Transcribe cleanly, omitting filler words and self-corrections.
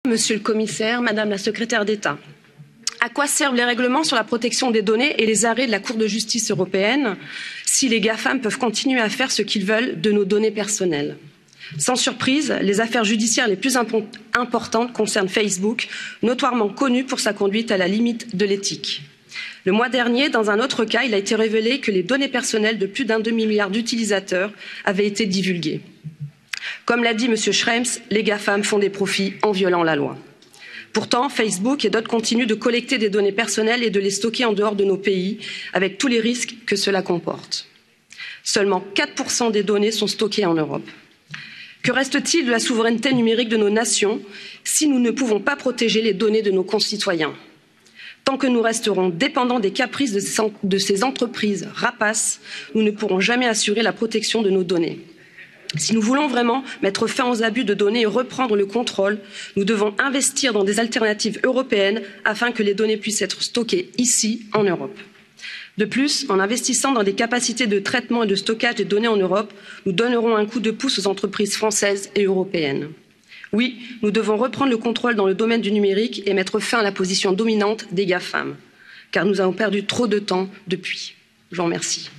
Monsieur le Commissaire, Madame la Secrétaire d'État, à quoi servent les règlements sur la protection des données et les arrêts de la Cour de justice européenne si les GAFAM peuvent continuer à faire ce qu'ils veulent de nos données personnelles? Sans surprise, les affaires judiciaires les plus importantes concernent Facebook, notoirement connu pour sa conduite à la limite de l'éthique. Le mois dernier, dans un autre cas, il a été révélé que les données personnelles de plus d'un demi-milliard d'utilisateurs avaient été divulguées. Comme l'a dit M. Schrems, les GAFAM font des profits en violant la loi. Pourtant, Facebook et d'autres continuent de collecter des données personnelles et de les stocker en dehors de nos pays, avec tous les risques que cela comporte. Seulement 4% des données sont stockées en Europe. Que reste-t-il de la souveraineté numérique de nos nations si nous ne pouvons pas protéger les données de nos concitoyens? Tant que nous resterons dépendants des caprices de ces entreprises rapaces, nous ne pourrons jamais assurer la protection de nos données. Si nous voulons vraiment mettre fin aux abus de données et reprendre le contrôle, nous devons investir dans des alternatives européennes afin que les données puissent être stockées ici, en Europe. De plus, en investissant dans des capacités de traitement et de stockage des données en Europe, nous donnerons un coup de pouce aux entreprises françaises et européennes. Oui, nous devons reprendre le contrôle dans le domaine du numérique et mettre fin à la position dominante des GAFAM, car nous avons perdu trop de temps depuis. Je vous remercie.